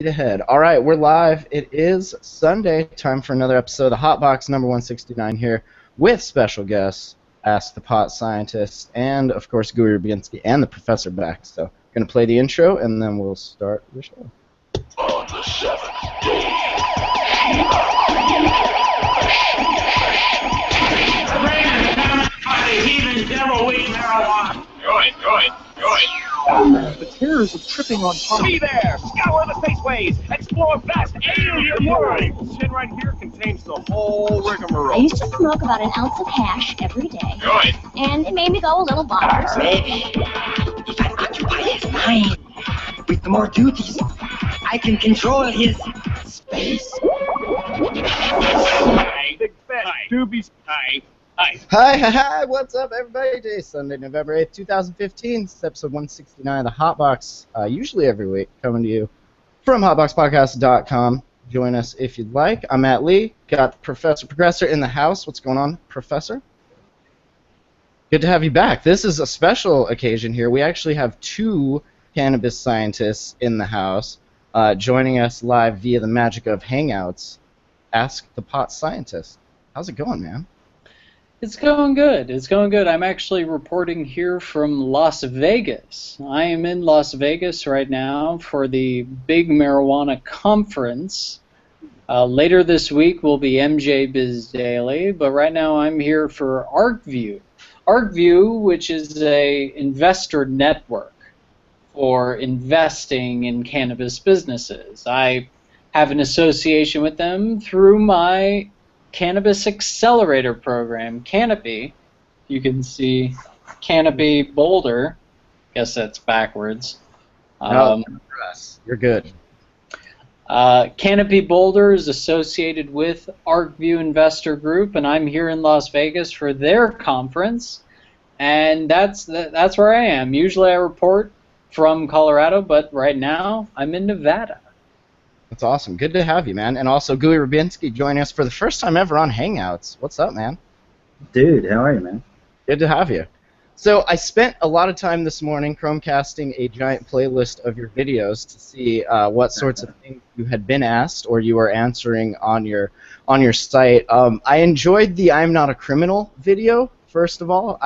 Ahead. All right, we're live. It is Sunday. Time for another episode of the Hotbox number 169 here with special guests, Ask the Pot Scientist, and of course Gooey Rabinski and the Professor back. So, going to play the intro and then we'll start the show. On the seventh day, by the heathen devil weed marijuana. Go it. The terrors of tripping on pump. Be there! Scour the spaceways! Explore vast alien worlds! Tin right here contains the whole rigmarole. I used to smoke about an ounce of hash every day, go it. and it made me go a little bonkers. Maybe if I occupy his mind with more duties, I can control his space. Hey, big fat doobies. Hi, what's up, everybody? Today is Sunday, November 8th, 2015. It's episode 169 of the Hotbox, usually every week, coming to you from hotboxpodcast.com. Join us if you'd like. I'm Matt Lee. Got Professor Progressor in the house. What's going on, Professor? Good to have you back. This is a special occasion here. We actually have two cannabis scientists in the house joining us live via the magic of Hangouts. Ask the Pot Scientist. How's it going, man? It's going good. It's going good. I'm actually reporting here from Las Vegas. I am in Las Vegas right now for the Big Marijuana Conference. Later this week will be MJ Biz Daily, but right now I'm here for ArcView. ArcView, which is a investor network for investing in cannabis businesses. I have an association with them through my Cannabis Accelerator program, Canopy. You can see Canopy Boulder. Guess that's backwards. No, you're good. Canopy Boulder is associated with ArcView Investor Group, and I'm here in Las Vegas for their conference, and that's where I am. Usually I report from Colorado, but right now I'm in Nevada. That's awesome. Good to have you, man. And also Gooey Rabinski joining us for the first time ever on Hangouts. What's up, man? Dude, how are you, man? Good to have you. So I spent a lot of time this morning Chromecasting a giant playlist of your videos to see what sorts of things you had been asked or you were answering on your site. I enjoyed the "I'm Not a Criminal" video. First of all,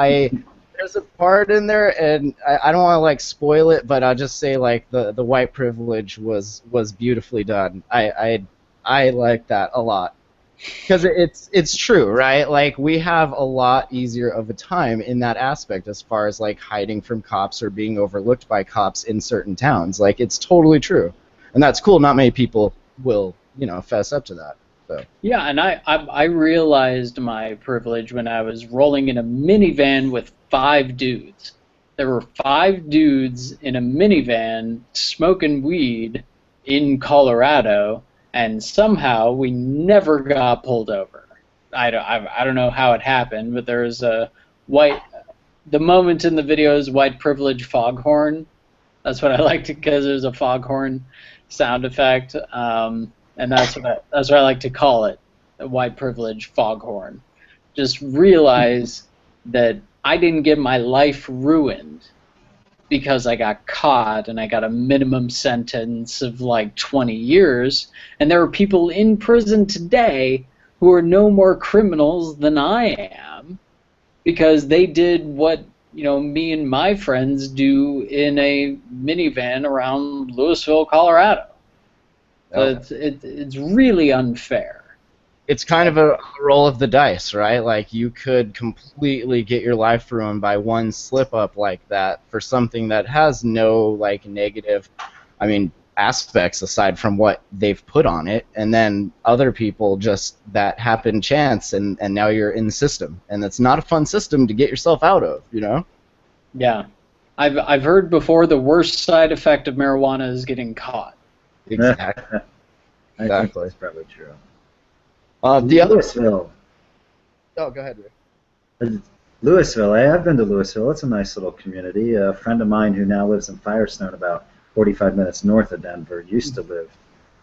there's a part in there, and I don't want to like spoil it, but I'll just say like the white privilege was beautifully done. I like that a lot because it's true, right? Like we have a lot easier of a time in that aspect as far as like hiding from cops or being overlooked by cops in certain towns. Like it's totally true, and that's cool. Not many people will fess up to that. So. Yeah, and I realized my privilege when I was rolling in a minivan with 5 dudes. There were 5 dudes in a minivan smoking weed in Colorado, and somehow we never got pulled over. I don't know how it happened, but there was the moment in the video is white privilege foghorn. That's what I liked because there's a foghorn sound effect. And that's what I like to call it, a white privilege foghorn. Just realize that I didn't get my life ruined because I got caught and I got a minimum sentence of like 20 years. And there are people in prison today who are no more criminals than I am because they did what me and my friends do in a minivan around Louisville, Colorado. So it's really unfair. It's kind of a roll of the dice, right? Like you could completely get your life ruined by one slip up like that for something that has no like negative, aspects aside from what they've put on it, and then other people just that happened chance, and now you're in the system, and it's not a fun system to get yourself out of, Yeah, I've heard before the worst side effect of marijuana is getting caught. Exactly. I think that's probably true. The other. Louisville. Oh, go ahead, Rick. Louisville. I've been to Louisville. It's a nice little community. A friend of mine who now lives in Firestone, about 45 minutes north of Denver, used to live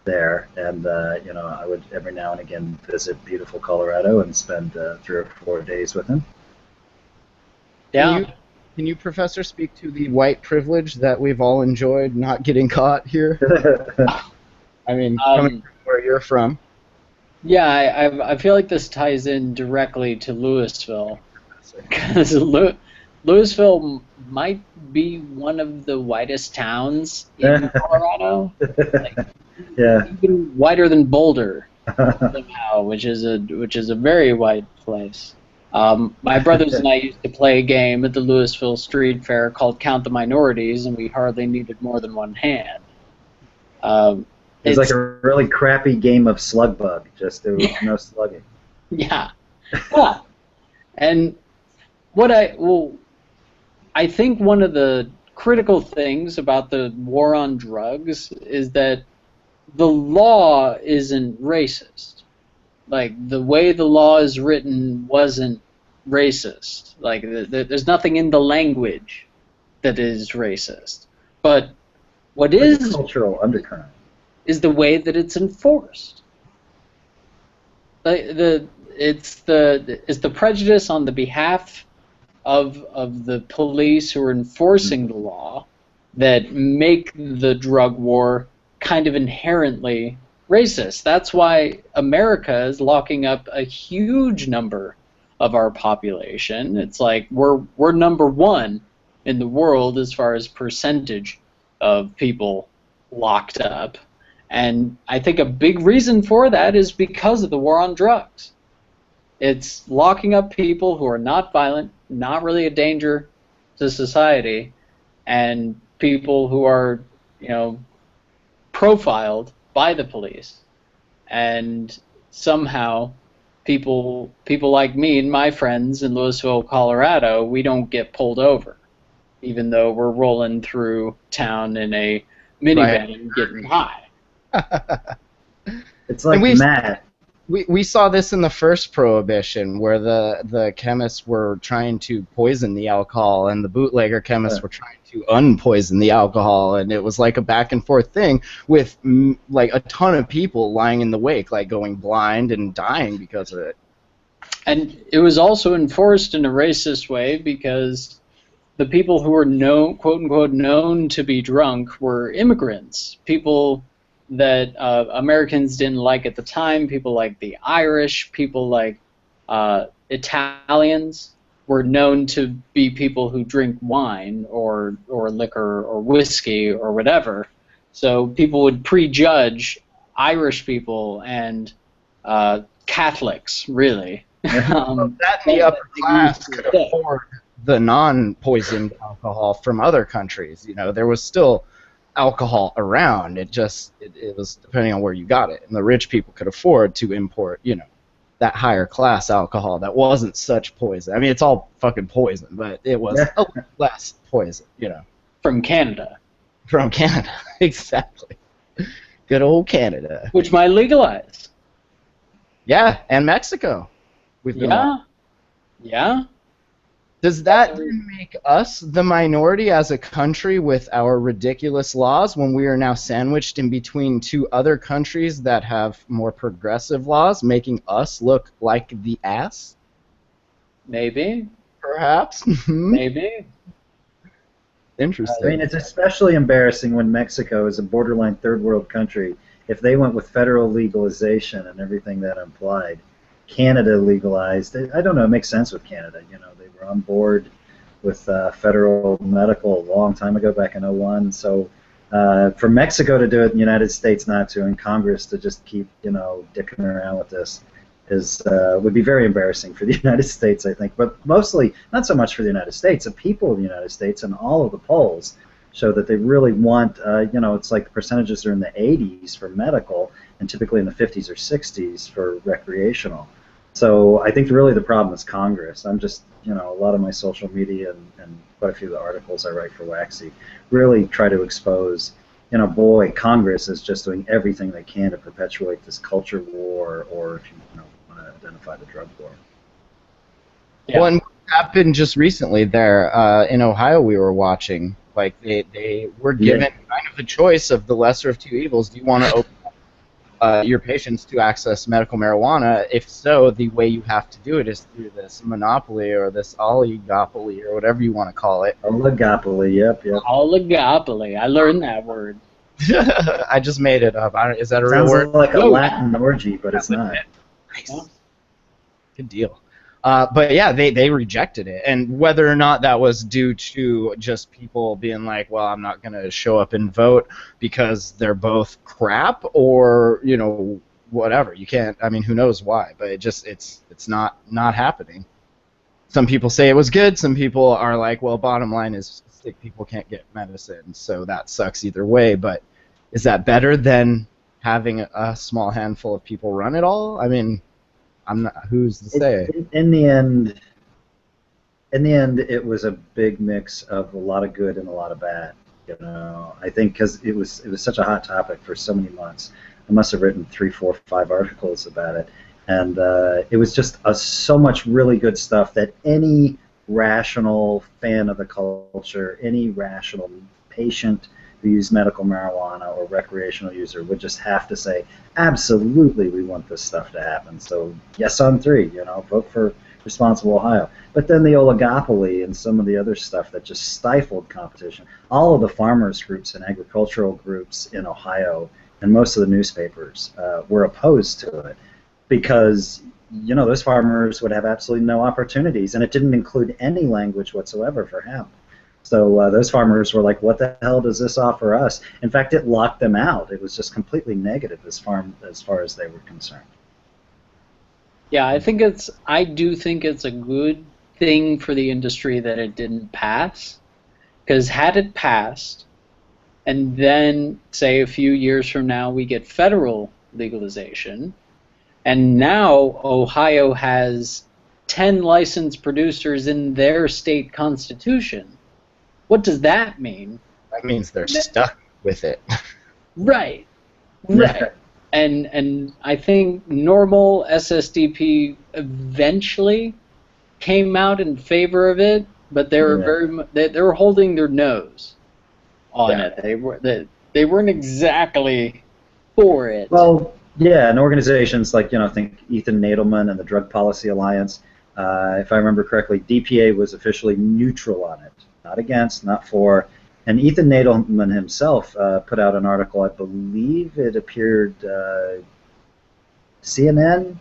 there, and I would every now and again visit beautiful Colorado and spend 3 or 4 days with him. Yeah. Can you, Professor, speak to the white privilege that we've all enjoyed not getting caught here? I mean, coming from where you're from. Yeah, I feel like this ties in directly to Louisville, because Louisville might be one of the whitest towns in Colorado, like, Yeah. even whiter than Boulder somehow, which is a very white place. My brothers and I used to play a game at the Louisville Street Fair called Count the Minorities, and we hardly needed more than one hand. It's like a really crappy game of slug bug. Just there was no slugging. Yeah, yeah. And I think one of the critical things about the war on drugs is that the law isn't racist. Like, the way the law is written wasn't racist. Like, there's nothing in the language that is racist. But what is cultural undercurrent is the way that it's enforced. It's the prejudice on the behalf of the police who are enforcing the law that make the drug war kind of inherently racist. That's why America is locking up a huge number of our population. It's like we're number one in the world as far as percentage of people locked up. And I think a big reason for that is because of the war on drugs. It's locking up people who are not violent, not really a danger to society, and people who are, profiled by the police. And somehow people like me and my friends in Louisville, Colorado, we don't get pulled over, even though we're rolling through town in a minivan getting high. It's like Matt. We saw this in the first Prohibition, where the chemists were trying to poison the alcohol, and the bootlegger chemists were trying to unpoison the alcohol, and it was like a back and forth thing with like a ton of people lying in the wake, like going blind and dying because of it. And it was also enforced in a racist way because the people who were known, quote unquote, known to be drunk were immigrants, people that Americans didn't like at the time. People like the Irish, people like Italians were known to be people who drink wine or liquor or whiskey or whatever. So people would prejudge Irish people and Catholics, really. That the upper class could afford the non-poisoned alcohol from other countries. There was still alcohol around. It was depending on where you got it, and the rich people could afford to import, that higher class alcohol that wasn't such poison. I mean, it's all fucking poison, but it was a little less poison, From Canada. From Canada, exactly. Good old Canada. Which might legalize. Yeah, and Mexico. Yeah. Does that make us the minority as a country with our ridiculous laws when we are now sandwiched in between two other countries that have more progressive laws, making us look like the ass? Maybe. Perhaps. Maybe. Interesting. I mean, it's especially embarrassing when Mexico is a borderline third world country. If they went with federal legalization and everything that implied, Canada legalized. I don't know. It makes sense with Canada. They were on board with federal medical a long time ago, back in '01. So for Mexico to do it, and the United States not to, and Congress to just keep dicking around with this would be very embarrassing for the United States, I think. But mostly, not so much for the United States. The people of the United States and all of the polls show that they really want. It's like the percentages are in the 80s for medical, and typically in the 50s or 60s for recreational. So I think really the problem is Congress. I'm just, a lot of my social media and quite a few of the articles I write for Waxy really try to expose, boy, Congress is just doing everything they can to perpetuate this culture war, or if you want to identify the drug war. Yeah. Well, and what happened just recently there in Ohio we were watching, like they were given kind of the choice of the lesser of two evils. Do you want to open your patients to access medical marijuana? If so, the way you have to do it is through this monopoly or this oligopoly or whatever you want to call it. Oligopoly, yep. Oligopoly. I learned that word. I just made it up. Is that a real Sounds word? like a No. Latin orgy, but it's not. Nice. Yeah. Good deal. But yeah, they rejected it, and whether or not that was due to just people being like, well, I'm not going to show up and vote because they're both crap, or whatever. You can't. I mean, who knows why? But it's not happening. Some people say it was good. Some people are like, well, bottom line is sick people can't get medicine, so that sucks either way. But is that better than having a small handful of people run it all? I mean, I'm not. Who's to say? In the end, it was a big mix of a lot of good and a lot of bad. I think because it was such a hot topic for so many months. I must have written 3, 4, 5 articles about it, and it was just so much really good stuff that any rational fan of the culture, any rational patient who used medical marijuana or recreational user would just have to say, absolutely, we want this stuff to happen. So yes on 3, vote for Responsible Ohio. But then the oligopoly and some of the other stuff that just stifled competition. All of the farmers groups and agricultural groups in Ohio and most of the newspapers were opposed to it because those farmers would have absolutely no opportunities, and it didn't include any language whatsoever for hemp. So those farmers were like, what the hell does this offer us? In fact, it locked them out. It was just completely negative as far as they were concerned. Yeah, I do think it's a good thing for the industry that it didn't pass, because had it passed, and then, say, a few years from now we get federal legalization, and now Ohio has 10 licensed producers in their state constitution, what does that mean? That means they're stuck with it. Right. And I think normal SSDP eventually came out in favor of it, but they were they were holding their nose on it. They weren't exactly for it. Well, yeah, and organizations like think Ethan Nadelman and the Drug Policy Alliance, if I remember correctly, DPA was officially neutral on it, not against, not for. And Ethan Nadelman himself put out an article, I believe it appeared CNN.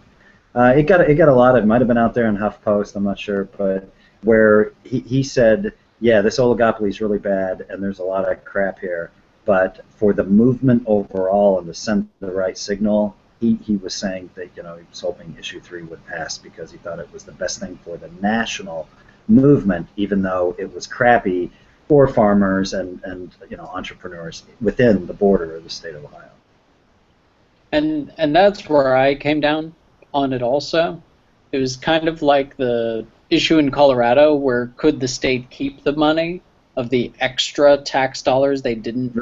It got a lot. It might have been out there in HuffPost. I'm not sure, but where he said, yeah, this oligopoly is really bad, and there's a lot of crap here. But for the movement overall and to send the right signal, he was saying that he was hoping issue 3 would pass because he thought it was the best thing for the national movement, even though it was crappy for farmers and entrepreneurs within the border of the state of Ohio. And that's where I came down on it also. It was kind of like the issue in Colorado where could the state keep the money of the extra tax dollars they didn't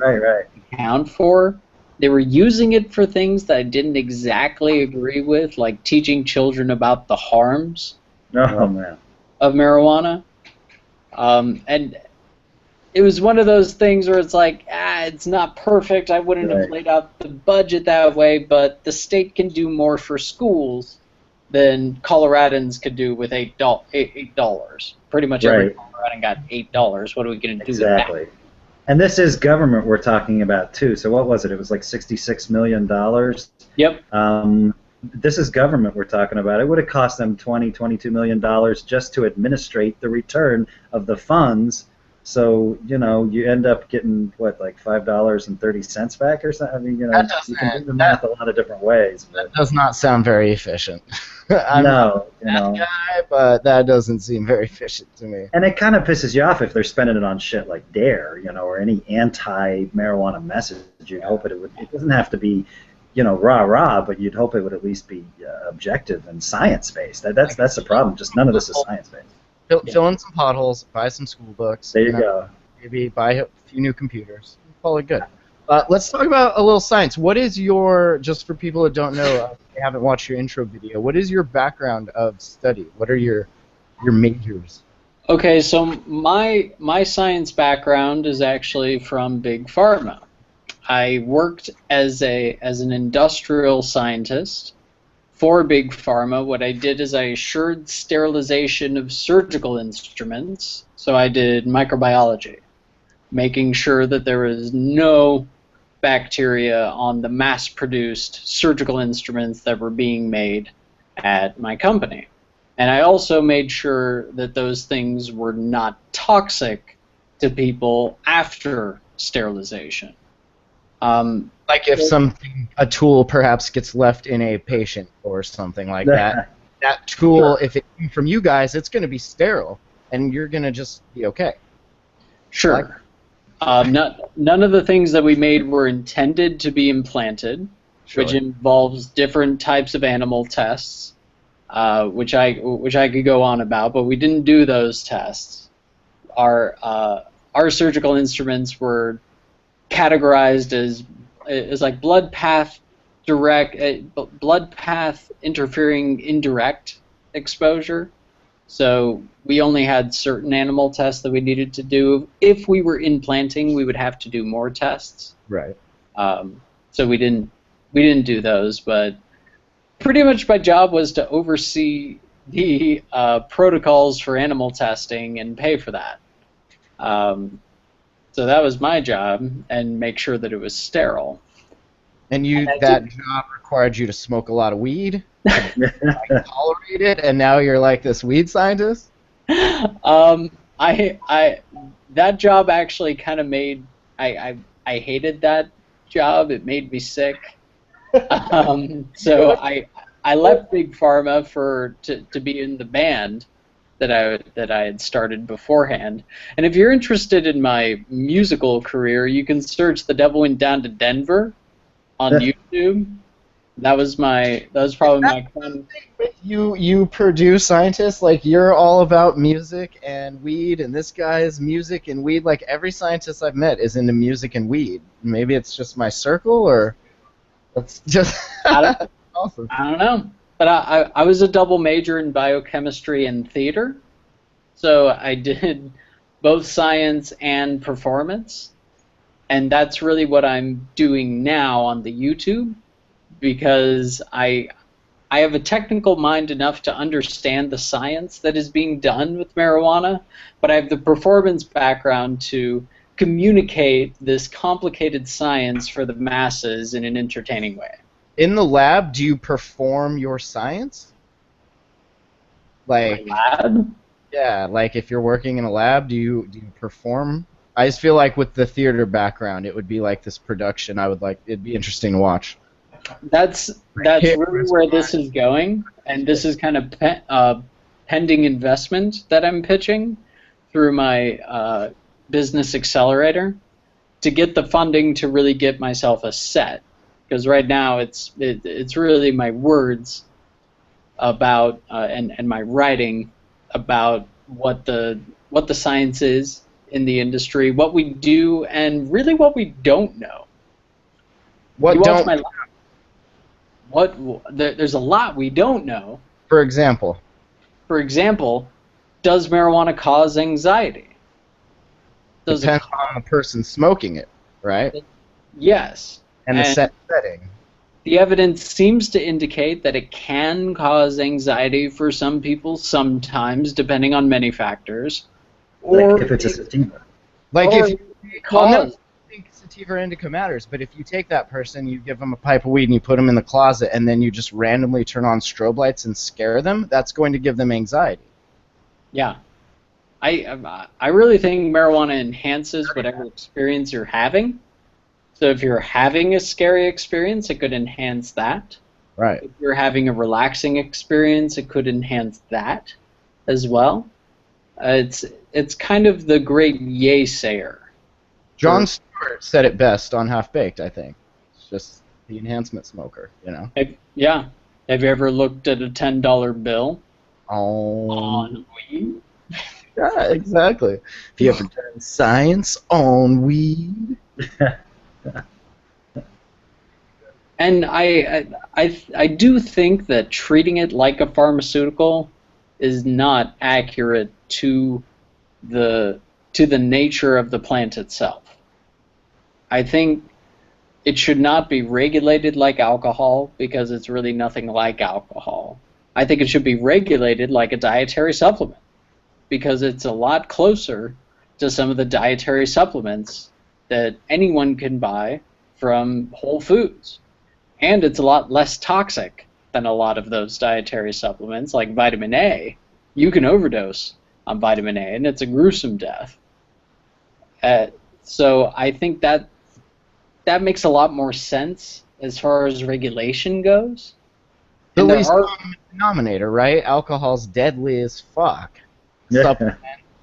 account for. They were using it for things that I didn't exactly agree with, like teaching children about the harms of marijuana. And it was one of those things where it's like, it's not perfect. I wouldn't have laid out the budget that way, but the state can do more for schools than Coloradans could do with $8. Pretty much every Coloradan got $8. What are we going to do with that? Exactly. And this is government we're talking about, too. So what was it? It was like $66 million. Yep. This is government we're talking about. It would have cost them $22 million just to administrate the return of the funds. So, you end up getting, what, like $5.30 back or something? I mean, you can do the math a lot of different ways. But that does not sound very efficient. I'm no, not that guy, but that doesn't seem very efficient to me. And it kind of pisses you off if they're spending it on shit like DARE, or any anti-marijuana message. You'd hope it would. It doesn't have to be, rah-rah, but you'd hope it would at least be objective and science-based. That's the problem. Just none of this is science-based. Fill in some potholes, buy some school books. There you go. Maybe buy a few new computers. Call it good. Let's talk about a little science. What is your, just for people that don't know, they haven't watched your intro video, what is your background of study? What are your majors? Okay, so my science background is actually from Big Pharma. I worked as an industrial scientist for Big Pharma. What I did is I assured sterilization of surgical instruments. So I did microbiology, making sure that there was no bacteria on the mass-produced surgical instruments that were being made at my company. And I also made sure that those things were not toxic to people after sterilization. Like if a tool perhaps gets left in a patient or something like that, that tool, if it came from you guys, it's going to be sterile, and you're going to just be okay. Sure. None of the things that we made were intended to be implanted, which involves different types of animal tests, which I could go on about, but we didn't do those tests. Our surgical instruments were categorized as like blood path interfering indirect exposure. So we only had certain animal tests that we needed to do. If we were implanting, we would have to do more tests. Right. So we didn't do those, but pretty much my job was to oversee the protocols for animal testing and pay for that. So that was my job, and make sure that it was sterile. And that job required you to smoke a lot of weed, tolerate it, and now you're like this weed scientist? That job actually kind of made I hated that job. It made me sick. So I left Big Pharma to be in the band that I had started beforehand. And if you're interested in my musical career, you can search "The Devil Went Down to Denver" on YouTube. That was probably my fun. You Purdue scientists, like you're all about music and weed, and this guy is music and weed. Like every scientist I've met is into music and weed. Maybe it's just my circle, or that's just awesome. I don't know. But I was a double major in biochemistry and theater, so I did both science and performance, and that's really what I'm doing now on the YouTube, because I have a technical mind enough to understand the science that is being done with marijuana, but I have the performance background to communicate this complicated science for the masses in an entertaining way. In the lab, do you perform your science? Like lab? Yeah, like if you're working in a lab, do you perform? I just feel like with the theater background, it would be like this production. It'd be interesting to watch. That's really where this is going, and this is kind of pending investment that I'm pitching through my business accelerator to get the funding to really get myself a set. Because right now it's really my words about and my writing about what the science is in the industry, what we do, and really what we don't know. There's a lot we don't know. For example, does marijuana cause anxiety? Depends on the person smoking it, right? Yes. And the setting. The evidence seems to indicate that it can cause anxiety for some people sometimes, depending on many factors. Like if it's a sativa. I don't think sativa or indica matters, but if you take that person, you give them a pipe of weed and you put them in the closet, and then you just randomly turn on strobe lights and scare them, that's going to give them anxiety. Yeah. I really think marijuana enhances whatever experience you're having. So if you're having a scary experience, it could enhance that. Right. If you're having a relaxing experience, it could enhance that as well. It's kind of the great yay-sayer. Jon Stewart said it best on Half Baked, I think. It's just the enhancement smoker, you know? Yeah. Have you ever looked at a $10 bill on weed? Yeah, exactly. Have you ever done science on weed? And I do think that treating it like a pharmaceutical is not accurate to the nature of the plant itself. I think it should not be regulated like alcohol because it's really nothing like alcohol. I think it should be regulated like a dietary supplement because it's a lot closer to some of the dietary supplements that anyone can buy from whole foods. And it's a lot less toxic than a lot of those dietary supplements, like vitamin A. You can overdose on vitamin A, and it's a gruesome death. So I think that makes a lot more sense as far as regulation goes. The And there least are, common denominator, right? Alcohol's deadly as fuck. Yeah. Supplement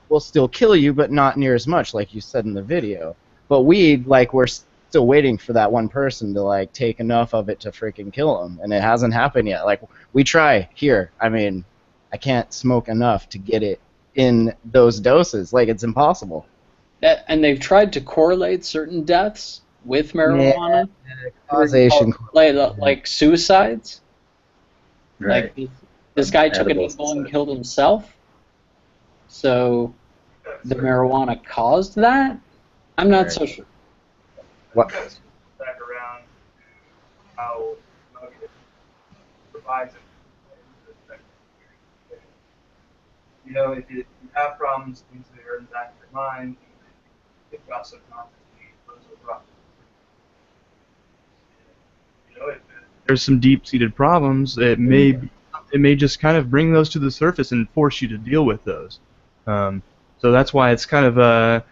will still kill you, but not near as much, like you said in the video. But weed, like, we're still waiting for that one person to, like, take enough of it to freaking kill them, and it hasn't happened yet. Like, we try here. I mean, I can't smoke enough to get it in those doses. Like, it's impossible. and they've tried to correlate certain deaths with marijuana. Yeah, causation. Like suicides. Right. Like this guy took an Edible eagle and suicide. killed himself. So the marijuana caused that? I'm not so sure. What? Back around to how smoking provides it. You know, if you have problems, things that are in the back of your mind, think about subconsciously, those are problems. You know, if there's some deep-seated problems, it may just kind of bring those to the surface and force you to deal with those. So that's why it's kind of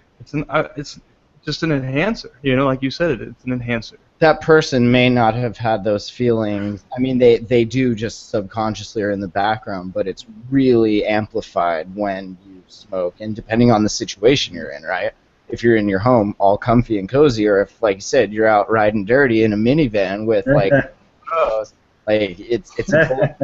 it's just an enhancer. You know, like you said, it's an enhancer. That person may not have had those feelings. I mean, they do just subconsciously or in the background, but it's really amplified when you smoke, and depending on the situation you're in, right? If you're in your home all comfy and cozy, or if, like you said, you're out riding dirty in a minivan with, like, like it's a whole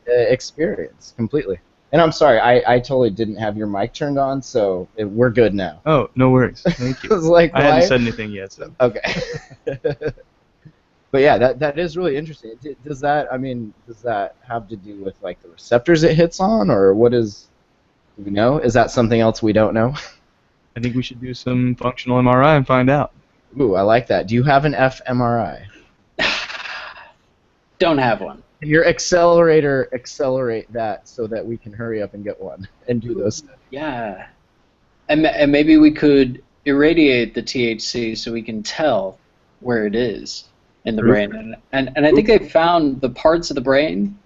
experience completely. And I'm sorry, I totally didn't have your mic turned on, so we're good now. Oh, no worries. Thank I was like, I hadn't why? said anything yet. So. Okay. But yeah, that is really interesting. Does that have to do with, like, the receptors it hits on, or what is? Do we know? Is that something else we don't know? I think we should do some functional MRI and find out. Ooh, I like that. Do you have an fMRI? Don't have one. Your accelerator accelerate that so that we can hurry up and get one and do those stuff. Yeah. And maybe we could irradiate the THC so we can tell where it is in the brain. And I think they found the parts of the brain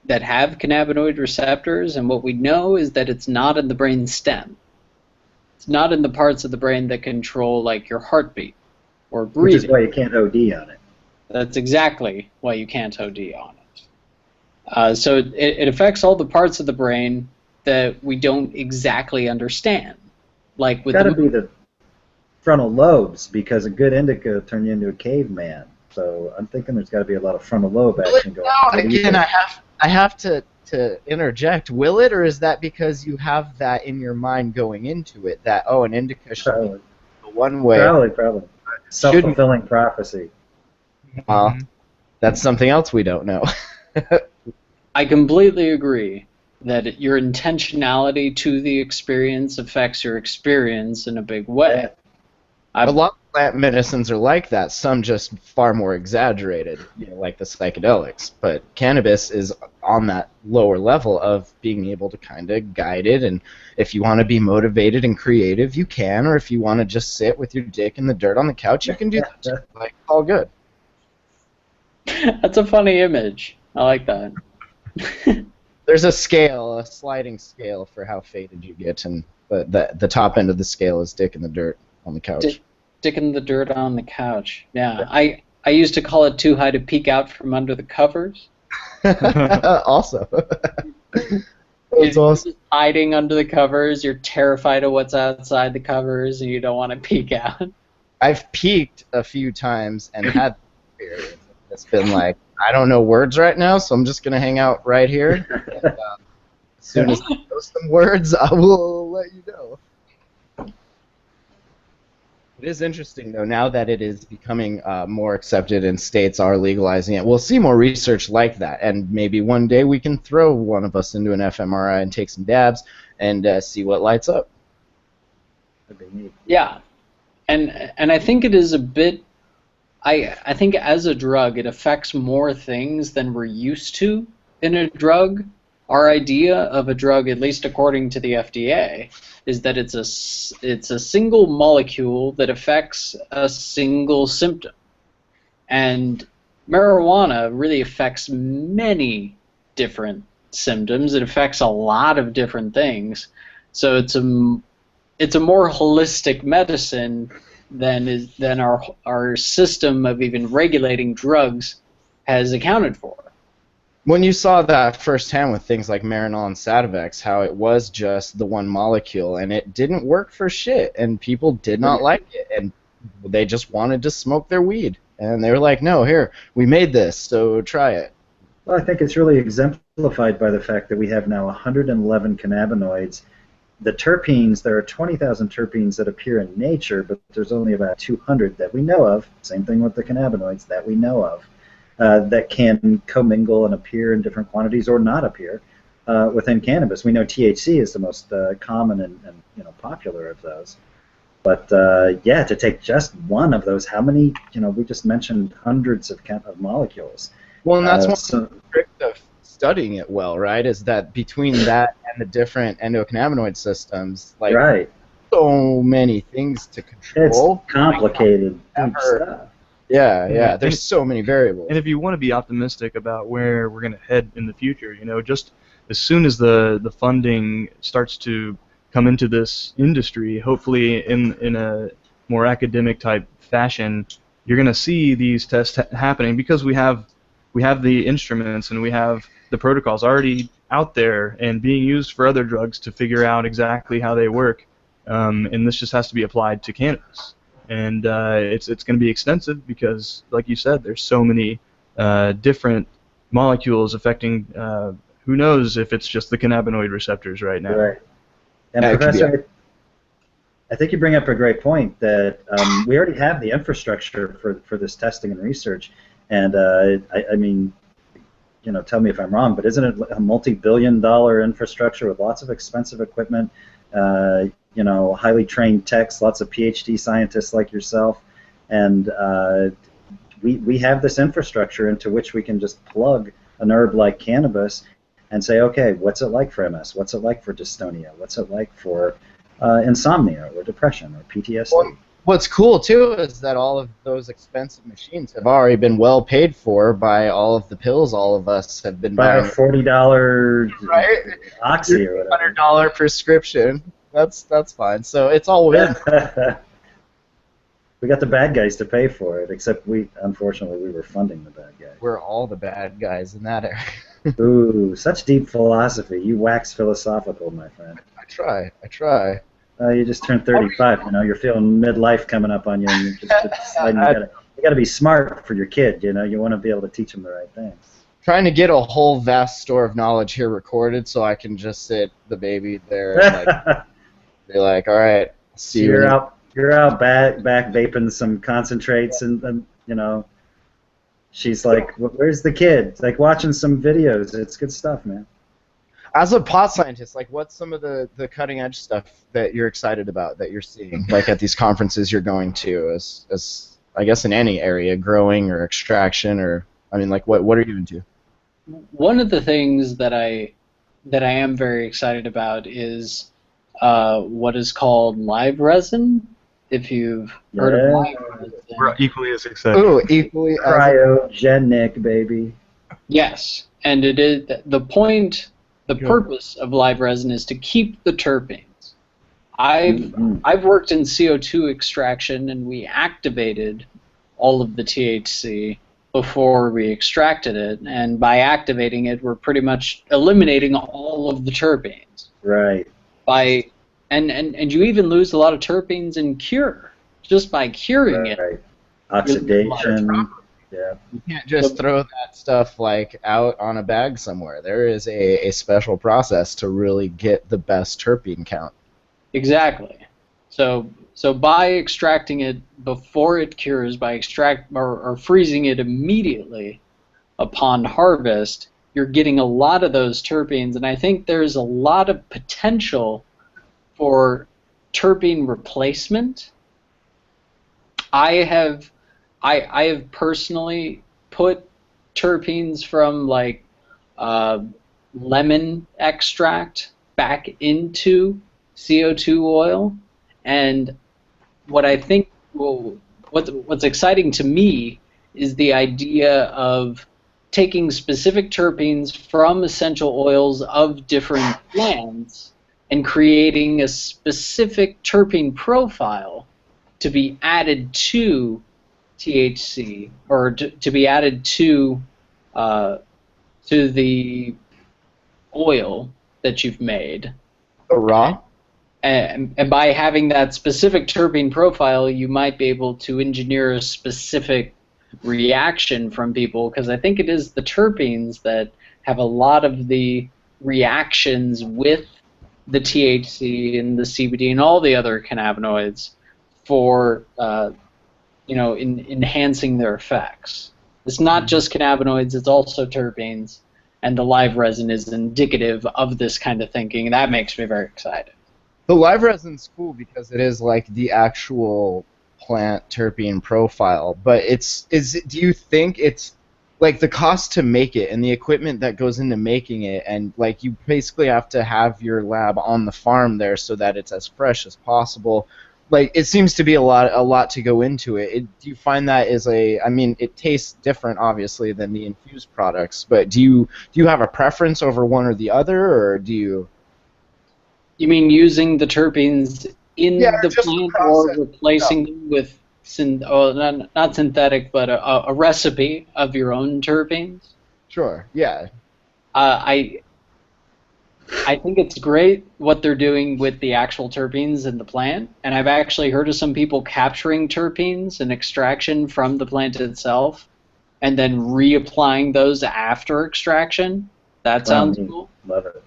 that have cannabinoid receptors, and what we know is that it's not in the brain stem. It's not in the parts of the brain that control, like, your heartbeat or breathing. Which is why you can't OD on it. That's exactly why you can't OD on it. So it affects all the parts of the brain that we don't exactly understand. Like with It's got to be the frontal lobes, because a good indica will turn you into a caveman. So I'm thinking there's got to be a lot of frontal lobe action going on. Again, I have to interject. Will it, or is that because you have that in your mind going into it, that, oh, an indica should be the one way? Probably. Self-fulfilling prophecy. Well, that's something else we don't know. I completely agree that your intentionality to the experience affects your experience in a big way. A lot of plant medicines are like that. Some just far more exaggerated, like the psychedelics. But cannabis is on that lower level of being able to kind of guide it. And if you want to be motivated and creative, you can. Or if you want to just sit with your dick in the dirt on the couch, you can do that too. Like, all good. That's a funny image. I like that. There's a scale, a sliding scale for how faded you get, and the top end of the scale is dick in the dirt on the couch. Dick in the dirt on the couch. Yeah. I used to call it too high to peek out from under the covers. Also. It's You're awesome. just hiding under the covers. You're terrified of what's outside the covers, and you don't want to peek out. I've peeked a few times and had the experience. It's been like, I don't know words right now, so I'm just going to hang out right here. And, as soon as I know some words, I will let you know. It is interesting, though, now that it is becoming more accepted and states are legalizing it. We'll see more research like that, and maybe one day we can throw one of us into an fMRI and take some dabs and see what lights up. That'd be neat. Yeah. And I think it is a bit... I think as a drug, it affects more things than we're used to in a drug. Our idea of a drug, at least according to the FDA, is that it's a single molecule that affects a single symptom. And marijuana really affects many different symptoms. It affects a lot of different things. So it's a more holistic medicine than our system of even regulating drugs has accounted for. When you saw that firsthand with things like Marinol and Sativex, how it was just the one molecule and it didn't work for shit, and people did not like it, and they just wanted to smoke their weed, and they were like, "No, here, we made this, so try it." Well, I think it's really exemplified by the fact that we have now 111 cannabinoids. The terpenes, there are 20,000 terpenes that appear in nature, but there's only about 200 that we know of. Same thing with the cannabinoids that we know of. That can commingle and appear in different quantities or not appear within cannabis. We know THC is the most common and popular of those. But yeah, to take just one of those, how many? We just mentioned hundreds of molecules. Well, and that's one of the tricks of studying it well, right? Is that between that and the different endocannabinoid systems, like right. So many things to control. It's complicated stuff. Yeah. There's so many variables. And if you want to be optimistic about where we're going to head in the future, just as soon as the funding starts to come into this industry, hopefully in a more academic type fashion, you're going to see these tests happening because we have the instruments and we have the protocols already out there and being used for other drugs to figure out exactly how they work. And this just has to be applied to cannabis. And it's going to be extensive because, like you said, there's so many different molecules affecting. Who knows if it's just the cannabinoid receptors right now? Right. And Professor, I think you bring up a great point that we already have the infrastructure for this testing and research. And I mean, tell me if I'm wrong, but isn't it a multi-billion-dollar infrastructure with lots of expensive equipment? Highly trained techs, lots of PhD scientists like yourself, and we have this infrastructure into which we can just plug an herb like cannabis and say, okay, what's it like for MS? What's it like for dystonia? What's it like for insomnia or depression or PTSD? Well, what's cool too is that all of those expensive machines have already been well paid for by all of the pills all of us have been buying. By a $40 right? oxy or whatever. $100 prescription. That's fine. So it's all win. We got the bad guys to pay for it, except unfortunately, we were funding the bad guys. We're all the bad guys in that area. Ooh, such deep philosophy. You wax philosophical, my friend. I try. You just turned 35. You're feeling midlife coming up on you, and you got to be smart for your kid. You want to be able to teach them the right things. Trying to get a whole vast store of knowledge here recorded, so I can just sit the baby there and be like, all right, see you. You're out back vaping some concentrates, and she's like, where's the kid? It's like watching some videos. It's good stuff, man. As a pot scientist, like, what's some of the cutting edge stuff that you're excited about that you're seeing, like at these conferences you're going to, as I guess in any area, growing or extraction, or I mean, like, what are you into? One of the things that I am very excited about is what is called live resin. If you've heard of live resin, we're equally as excited. Ooh, equally cryogenic, baby. Yes, and it is the point. The purpose of live resin is to keep the terpenes. I've worked in CO2 extraction, and we activated all of the THC before we extracted it, and by activating it, we're pretty much eliminating all of the terpenes. Right. And you even lose a lot of terpenes in cure just by curing it. Right. Oxidation. Yeah. You can't just throw that stuff like out on a bag somewhere. There is a special process to really get the best terpene count. Exactly. So by extracting it before it cures, by or freezing it immediately upon harvest, you're getting a lot of those terpenes, and I think there's a lot of potential for terpene replacement. I have personally put terpenes from like lemon extract back into CO2 oil, and what I think what's exciting to me is the idea of taking specific terpenes from essential oils of different plants and creating a specific terpene profile to be added to THC, or to be added to the oil that you've made. Raw? And by having that specific terpene profile, you might be able to engineer a specific reaction from people, because I think it is the terpenes that have a lot of the reactions with the THC and the CBD and all the other cannabinoids for enhancing their effects. It's not just cannabinoids, it's also terpenes, and the live resin is indicative of this kind of thinking, and that makes me very excited. The live resin's cool because it is like the actual plant terpene profile, but do you think it's like the cost to make it and the equipment that goes into making it, and like you basically have to have your lab on the farm there so that it's as fresh as possible. Like, it seems to be a lot to go into it. Do you find that I mean, it tastes different obviously than the infused products, but do you have a preference over one or the other, or do you? You mean using the terpenes in the plant, or replacing them with not synthetic, but a recipe of your own terpenes? Sure. Yeah. I think it's great what they're doing with the actual terpenes in the plant, and I've actually heard of some people capturing terpenes and extraction from the plant itself, and then reapplying those after extraction. That sounds cool. Love it.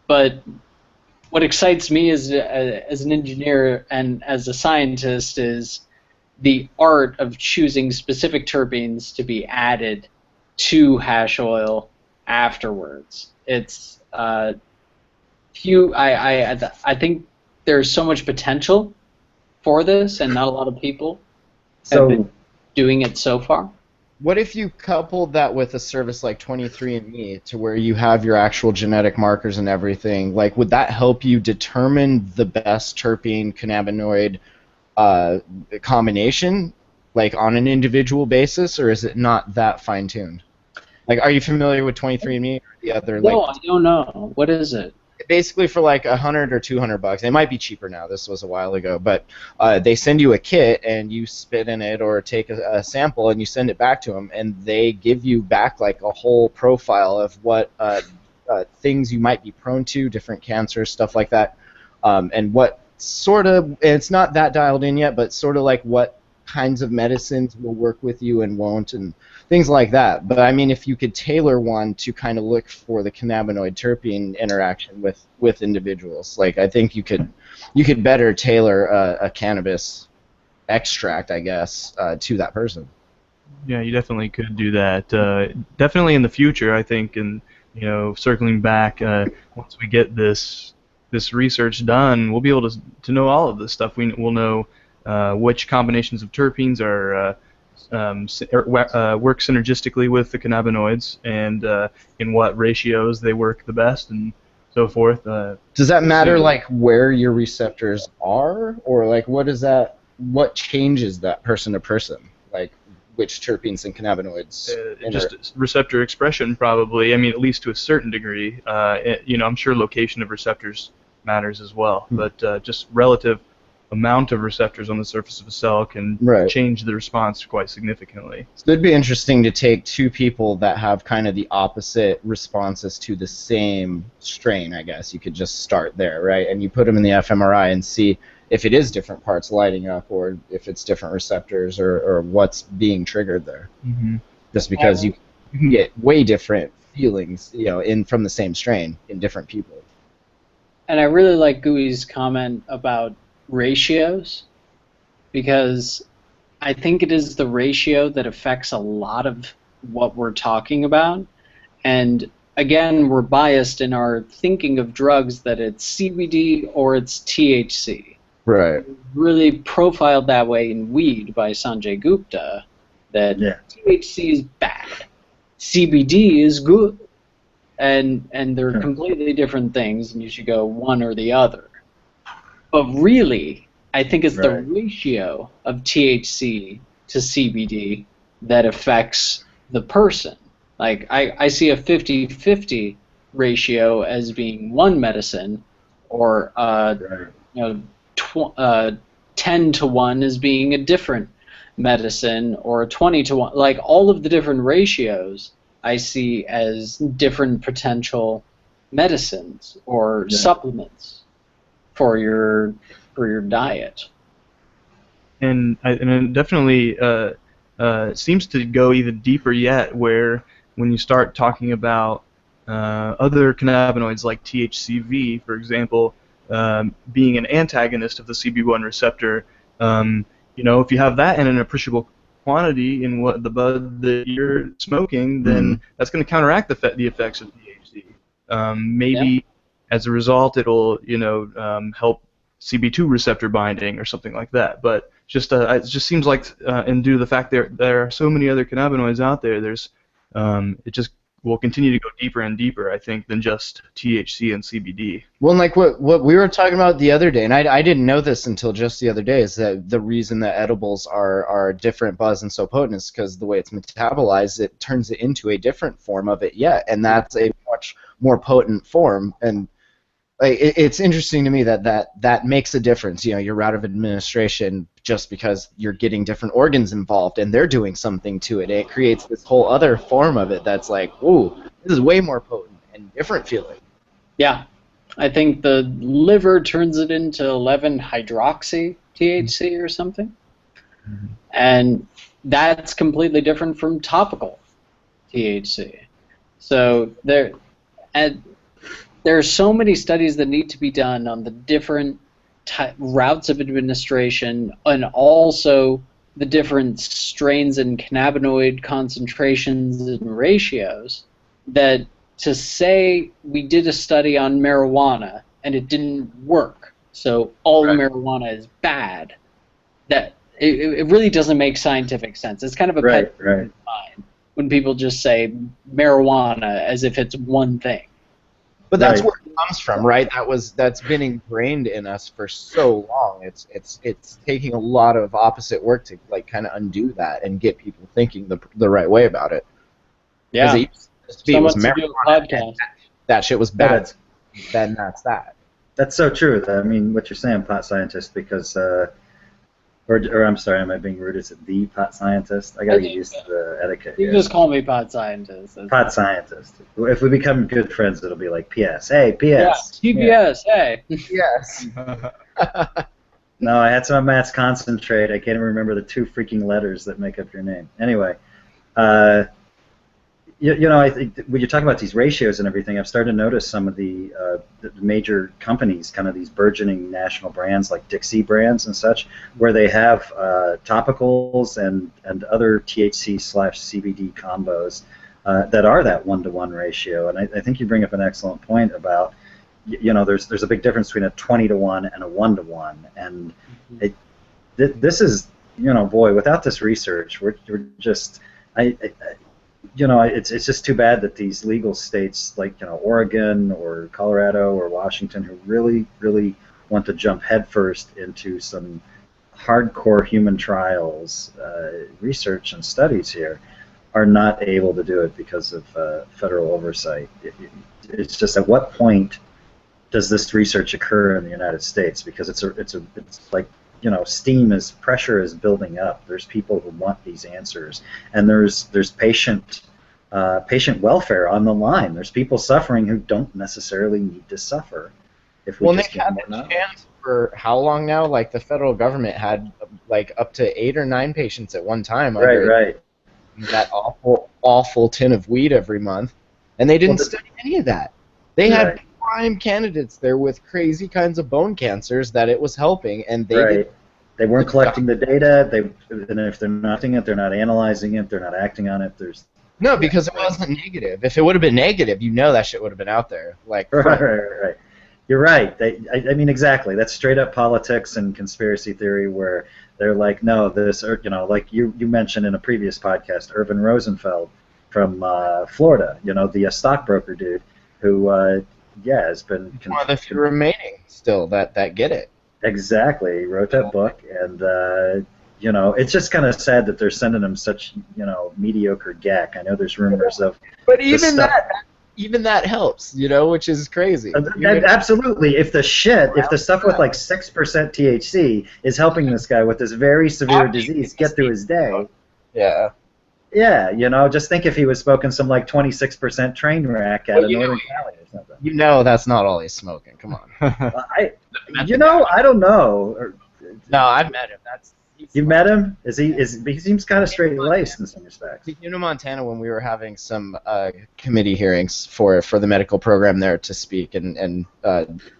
But what excites me as an engineer and as a scientist is the art of choosing specific terpenes to be added to hash oil afterwards. It's I think there's so much potential for this, and not a lot of people have been doing it so far. What if you coupled that with a service like 23andMe, to where you have your actual genetic markers and everything? Like, would that help you determine the best terpene cannabinoid combination, like on an individual basis, or is it not that fine-tuned? Like, are you familiar with 23andMe or the other? No, I don't know. What is it? Basically, for like $100 or $200, it might be cheaper now. This was a while ago, but they send you a kit and you spit in it or take a sample and you send it back to them, and they give you back like a whole profile of what things you might be prone to, different cancers, stuff like that, and what sort of, it's not that dialed in yet, but sort of like what kinds of medicines will work with you and won't, and things like that. But I mean, if you could tailor one to kind of look for the cannabinoid terpene interaction with individuals, like I think you could better tailor a cannabis extract, I guess, to that person. Yeah, you definitely could do that. Definitely in the future, I think, and circling back, once we get this research done, we'll be able to know all of this stuff. We'll know which combinations of terpenes work synergistically with the cannabinoids, and in what ratios they work the best, and so forth. Does that matter, like where your receptors are, or like what changes that person to person, like which terpenes and cannabinoids? Just receptor expression, probably. I mean, at least to a certain degree. I'm sure location of receptors matters as well, but just relative amount of receptors on the surface of a cell can change the response quite significantly. So it'd be interesting to take two people that have kind of the opposite responses to the same strain, I guess. You could just start there, right? And you put them in the fMRI and see if it is different parts lighting up, or if it's different receptors, or what's being triggered there. Mm-hmm. Just because you can get way different feelings, from the same strain in different people. And I really like Gooey's comment about ratios, because I think it is the ratio that affects a lot of what we're talking about. And again, we're biased in our thinking of drugs that it's CBD or it's THC. Right. Really profiled that way in weed by Sanjay Gupta, that THC is bad, CBD is good, and they're completely different things, and you should go one or the other. But really, I think it's the ratio of THC to CBD that affects the person. Like, I see a 50-50 ratio as being one medicine, or you know, 10 to 1 as being a different medicine, or 20 to 1. Like, all of the different ratios I see as different potential medicines or supplements for your diet. And it definitely seems to go even deeper yet, where when you start talking about other cannabinoids like THCV, for example, being an antagonist of the CB1 receptor, you know, if you have that in an appreciable quantity in what the bud that you're smoking, then that's going to counteract the effects of THC. Maybe as a result, it'll, you know, help CB2 receptor binding or something like that. But just it just seems like, and due to the fact there are so many other cannabinoids out there, there's it just will continue to go deeper and deeper, I think, than just THC and CBD. Well, like what we were talking about the other day, and I didn't know this until just the other day, is that the reason that edibles are different buzz and so potent is because the way it's metabolized, it turns it into a different form of it yet, and that's a much more potent form. And it's interesting to me that makes a difference. You know, your route of administration, just because you're getting different organs involved and they're doing something to it, it creates this whole other form of it that's like, ooh, this is way more potent and different feeling. Yeah, I think the liver turns it into 11-hydroxy THC or something, and that's completely different from topical THC. So there are so many studies that need to be done on the different routes of administration, and also the different strains and cannabinoid concentrations and ratios, that to say we did a study on marijuana and it didn't work, so all marijuana is bad, that it really doesn't make scientific sense. It's kind of a pet peeve of mine when people just say marijuana as if it's one thing. But that's where it comes from, right? That's been ingrained in us for so long. It's taking a lot of opposite work to like kind of undo that and get people thinking the right way about it. Yeah. It used to be, it was marijuana. That shit was bad. Then that's that. That's so true. I mean, what you're saying, pot scientist, because or I'm sorry, am I being rude? Is it the pot scientist? I gotta get used to the etiquette. You just call me pot scientist. Pot scientist. If we become good friends, it'll be like P.S. Hey, P.S. Yeah, TBS. Hey. Yes. No, I had some of Matt's concentrate. I can't even remember the 2 freaking letters that make up your name. Anyway, you know, I think when you talk about these ratios and everything, I've started to notice some of the major companies, kind of these burgeoning national brands like Dixie brands and such, where they have topicals and other THC/CBD combos that are that 1-to-1 ratio. And I think you bring up an excellent point about, you know, there's a big difference between a 20-to-1 and a 1-to-1, and this is, you know, boy, without this research, we're just you know, it's just too bad that these legal states like, you know, Oregon or Colorado or Washington, who really want to jump headfirst into some hardcore human trials, research and studies here, are not able to do it because of federal oversight. It's just, at what point does this research occur in the United States? Because it's like, you know, pressure is building up. There's people who want these answers, and there's patient welfare on the line. There's people suffering who don't necessarily need to suffer. If we just they've had the chance for how long now? Like the federal government had like up to 8 or 9 patients at one time. Right. That awful tin of weed every month, and they didn't study any of that. They had prime candidates there with crazy kinds of bone cancers that it was helping, and they weren't collecting the data. And if they're not doing it, they're not analyzing it, they're not acting on it. No, because it wasn't negative. If it would have been negative, you know that shit would have been out there. Like right. You're right. I mean, exactly. That's straight up politics and conspiracy theory, where they're like, no, this, or, you know, like you mentioned in a previous podcast, Irvin Rosenfeld from Florida. You know, the stockbroker dude who. Has been one of the few remaining still that get it. Exactly. He wrote that book, and you know, it's just kind of sad that they're sending him such, you know, mediocre gack. I know there's rumors of. But even that helps, you know, which is crazy. Absolutely. If the stuff with like 6% THC is helping this guy with this very severe disease get through his day. Yeah. Yeah, you know, just think if he was smoking some like 26% train rack out of Northern Cali or something. You know that's not all he's smoking. Come on. I don't know. No, I've met him. You've met him? He seems kind of straight laced in some respects. He came to Montana when we were having some committee hearings for the medical program there to speak and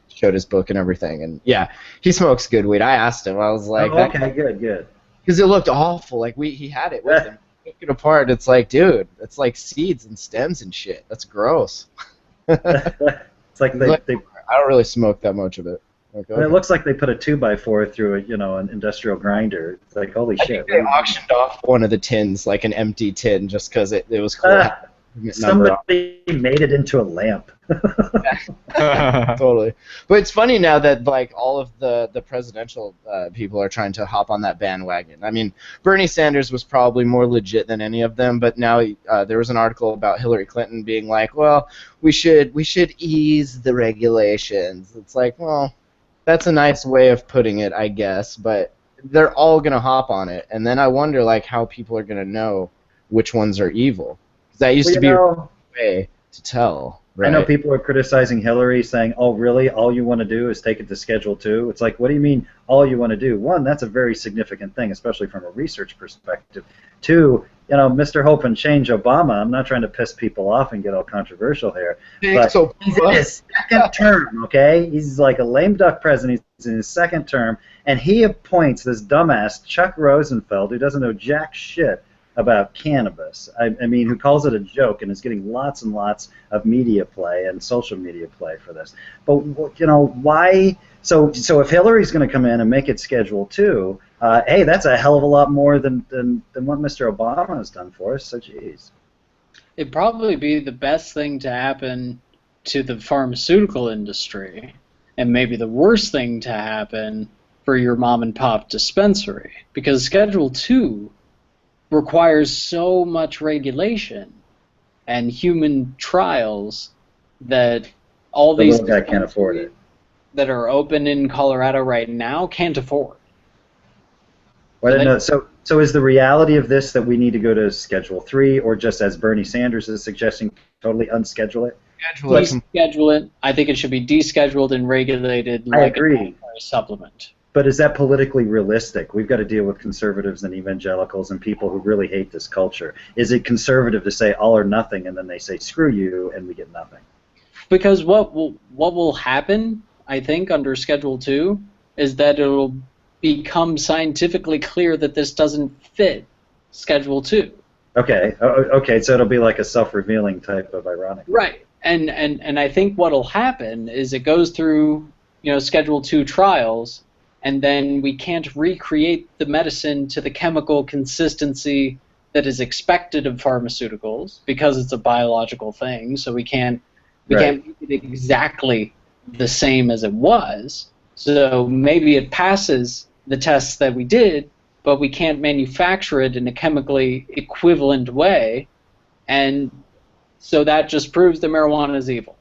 showed his book and everything. And yeah, he smokes good weed. I asked him. I was like, okay, good. Because it looked awful. Like he had it with him. Took it apart. It's like, dude, it's like seeds and stems and shit. That's gross. It's like I don't really smoke that much of it. Okay. It looks like they put a 2x4 through an industrial grinder. It's like, holy shit. I think they auctioned off one of the tins, like an empty tin, just because it was cool. Somebody made it into a lamp. Totally. But it's funny now that like all of the presidential people are trying to hop on that bandwagon. I mean, Bernie Sanders was probably more legit than any of them, but now there was an article about Hillary Clinton being like, well, we should ease the regulations. It's like, well, that's a nice way of putting it, I guess, but they're all going to hop on it, and then I wonder like how people are going to know which ones are evil. Because that used to be a way to tell. Right? I know people are criticizing Hillary, saying, oh, really, all you want to do is take it to Schedule 2? It's like, what do you mean all you want to do? One, that's a very significant thing, especially from a research perspective. Two, you know, Mr. Hope and Change Obama, I'm not trying to piss people off and get all controversial here, but he's in his second term, okay? He's like a lame duck president. He's in his second term, and he appoints this dumbass Chuck Rosenfeld, who doesn't know jack shit about cannabis. I mean, who calls it a joke and is getting lots and lots of media play and social media play for this. But, you know, why? So if Hillary's going to come in and make it Schedule 2, hey, that's a hell of a lot more than what Mr. Obama has done for us, so geez. It'd probably be the best thing to happen to the pharmaceutical industry, and maybe the worst thing to happen for your mom and pop dispensary, because Schedule 2 requires so much regulation and human trials that all these little guy can't afford it. That are open in Colorado right now can't afford. So is the reality of this that we need to go to Schedule 3, or just as Bernie Sanders is suggesting, totally unschedule it? Deschedule it. I think it should be descheduled and regulated like a supplement. But is that politically realistic? We've got to deal with conservatives and evangelicals and people who really hate this culture. Is it conservative to say all or nothing, and then they say screw you, and we get nothing? Because what will happen, I think, under Schedule 2 is that it'll become scientifically clear that this doesn't fit Schedule 2. Okay. Okay. So it'll be like a self-revealing type of ironic. Right. And I think what'll happen is it goes through, you know, Schedule 2 trials, and then we can't recreate the medicine to the chemical consistency that is expected of pharmaceuticals because it's a biological thing. So we can't make it exactly the same as it was. So maybe it passes the tests that we did, but we can't manufacture it in a chemically equivalent way, and so that just proves that marijuana is evil.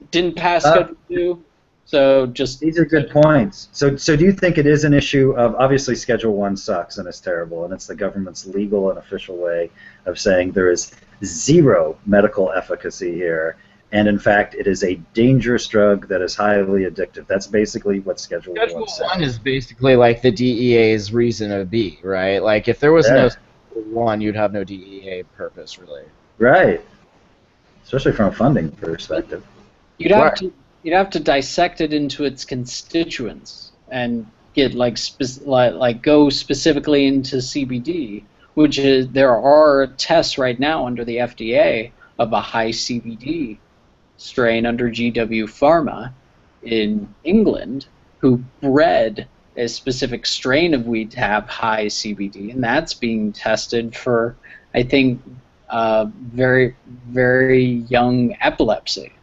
It didn't pass Schedule 2, so just... These are good points. So do you think it is an issue of, obviously Schedule 1 sucks and it's terrible, and it's the government's legal and official way of saying there is zero medical efficacy here, and in fact it is a dangerous drug that is highly addictive. That's basically what Schedule 1 says. Schedule 1 is basically like the DEA's reason to be, right? Like if there was no Schedule 1, you'd have no DEA purpose, really. Right. Especially from a funding perspective. You'd have to dissect it into its constituents and get like go specifically into CBD, which is there are tests right now under the FDA of a high CBD strain under GW Pharma in England who bred a specific strain of weed to have high CBD, and that's being tested for, I think, very, very young epilepsy,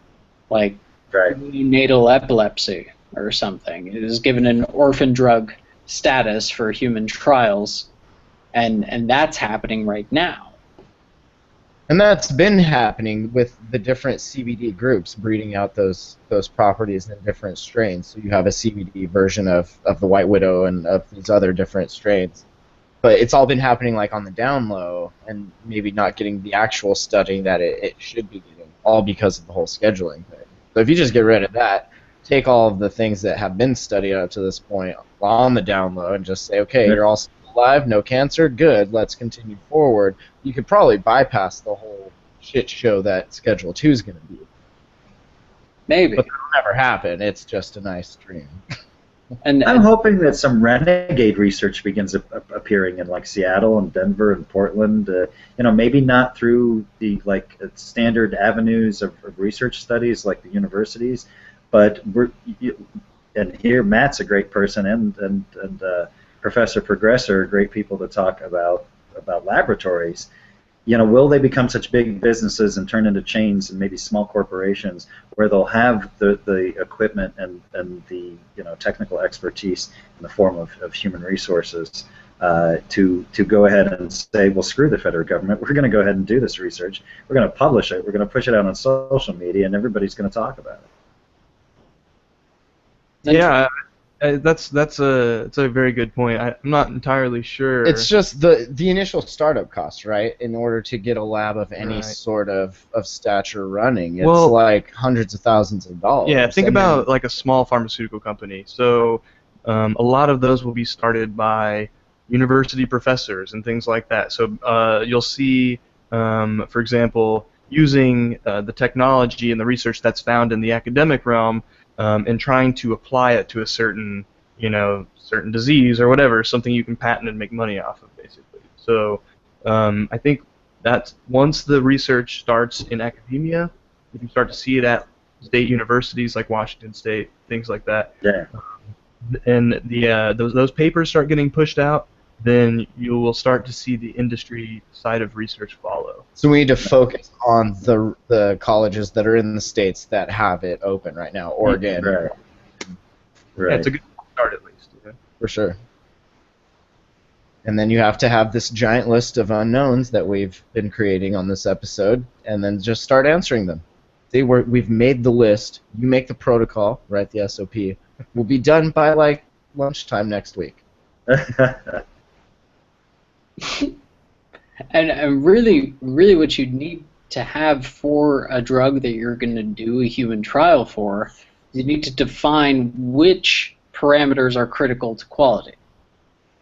like neonatal epilepsy or something. It is given an orphan drug status for human trials, and that's happening right now. And that's been happening with the different CBD groups breeding out those properties in different strains. So you have a CBD version of the White Widow and of these other different strains. But it's all been happening like on the down low and maybe not getting the actual studying that it should be getting, all because of the whole scheduling thing. So if you just get rid of that, take all of the things that have been studied up to this point on the down low and just say, okay, you're all alive, no cancer, good, let's continue forward. You could probably bypass the whole shit show that Schedule 2 is going to be. Maybe. But that'll never happen. It's just a nice dream. And I'm hoping that some renegade research begins appearing in like Seattle and Denver and Portland. Maybe not through the standard avenues of research studies like the universities, but and here Matt's a great person and Professor Progressor are great people to talk about laboratories. Will they become such big businesses and turn into chains and maybe small corporations where they'll have the equipment and the technical expertise in the form of human resources to go ahead and say, well, screw the federal government. We're going to go ahead and do this research. We're going to publish it. We're going to push it out on social media, and everybody's going to talk about it. Yeah. That's a very good point. I'm not entirely sure. It's just the initial startup cost, right? In order to get a lab of any sort of stature running, it's like hundreds of thousands of dollars. Yeah, think about like a small pharmaceutical company. So a lot of those will be started by university professors and things like that. So you'll see, for example, using the technology and the research that's found in the academic realm. And trying to apply it to a certain disease or whatever, something you can patent and make money off of, basically. So I think that once the research starts in academia, you can start to see it at state universities like Washington State, things like that. Yeah. And those papers start getting pushed out, then you will start to see the industry side of research follow. So we need to focus on the colleges that are in the states that have it open right now. Oregon. Right. Yeah, it's a good start at least. Yeah. For sure. And then you have to have this giant list of unknowns that we've been creating on this episode, and then just start answering them. See, we've made the list. You make the protocol, write the SOP. We'll be done by like lunchtime next week. And really what you need to have for a drug that you're going to do a human trial for, you need to define which parameters are critical to quality.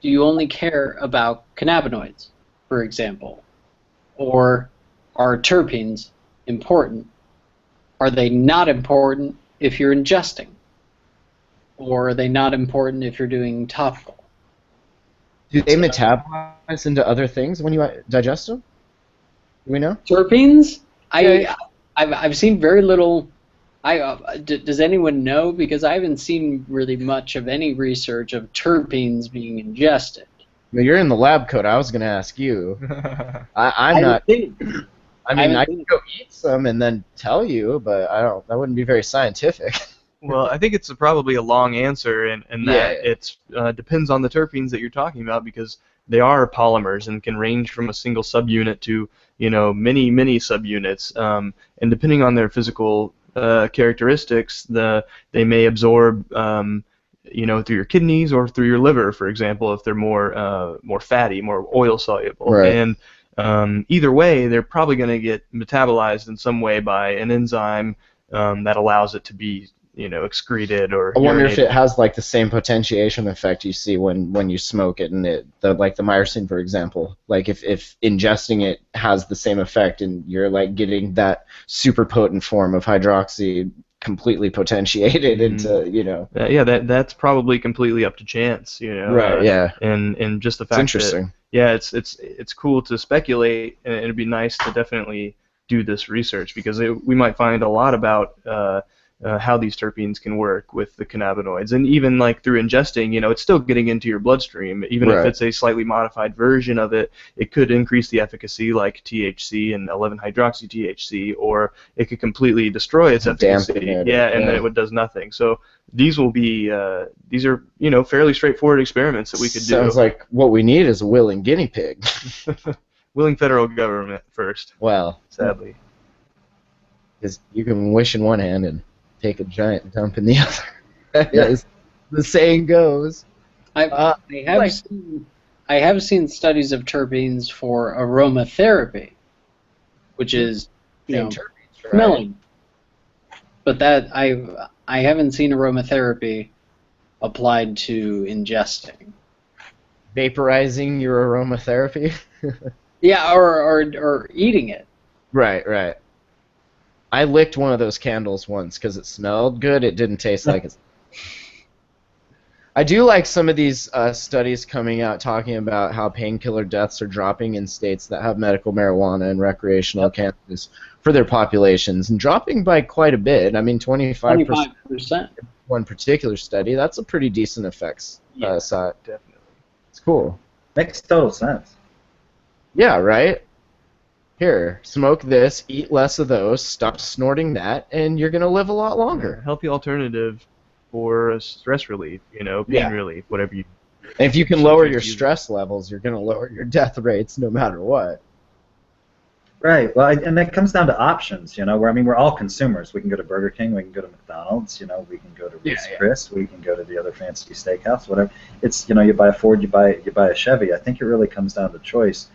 Do you only care about cannabinoids, for example? Or are terpenes important? Are they not important if you're ingesting? Or are they not important if you're doing topical? Do they metabolize into other things when you digest them? Do we know? Terpenes? I've seen very little. Does anyone know? Because I haven't seen really much of any research of terpenes being ingested. Well, you're in the lab coat. I was going to ask you. I'm not. I mean, I can go eat some and then tell you, but I don't. That wouldn't be very scientific. Well, I think it's probably a long answer, and that it depends on the terpenes that you're talking about, because they are polymers and can range from a single subunit to many subunits, and depending on their physical characteristics, they may absorb through your kidneys or through your liver, for example, if they're more fatty, more oil soluble, right. And either way, they're probably going to get metabolized in some way by an enzyme that allows it to be excreted or. I wonder if it has like the same potentiation effect you see when you smoke it, and like the myrcene, for example. Like if ingesting it has the same effect, and you're like getting that super potent form of hydroxy completely potentiated into that's probably completely up to chance, Right. Yeah. And just the fact it's interesting. It's cool to speculate, and it'd be nice to definitely do this research, because we might find a lot about how these terpenes can work with the cannabinoids, and even like through ingesting, it's still getting into your bloodstream. Even if Right. it's a slightly modified version of it, it could increase the efficacy, like THC and 11-hydroxy-THC, or it could completely destroy its efficacy. Dampen it, Yeah, and then yeah. it does nothing. So these will be these are fairly straightforward experiments that we could do. Sounds like what we need is a willing guinea pig. Willing federal government first, Well, sadly. because you can wish in one hand and take a giant dump in the other. As the saying goes. I have like- seen, I have seen studies of terpenes for aromatherapy, which is Same terpenes, right? smelling. But that I haven't seen aromatherapy applied to ingesting. Vaporizing your aromatherapy. Yeah, or eating it. Right, right. I licked one of those candles once because it smelled good. It didn't taste like it. I do like some of these studies coming out talking about how painkiller deaths are dropping in states that have medical marijuana and recreational cannabis for their populations, and dropping by quite a bit. I mean, 25%. 25%. One particular study. That's a pretty decent effects side. Definitely. It's cool. Makes total sense. Yeah, right? Here, smoke this, eat less of those, stop snorting that, and you're going to live a lot longer. Healthy alternative for stress relief, pain Yeah. relief, whatever you. And if you can So lower if your you- stress levels, you're going to lower your death rates no matter what. Right. Well, and it comes down to options, where we're all consumers. We can go to Burger King, we can go to McDonald's, we can go to Ruth's Chris, we can go to the other fancy steakhouse, whatever. It's you buy a Ford, you buy a Chevy. I think it really comes down to choice.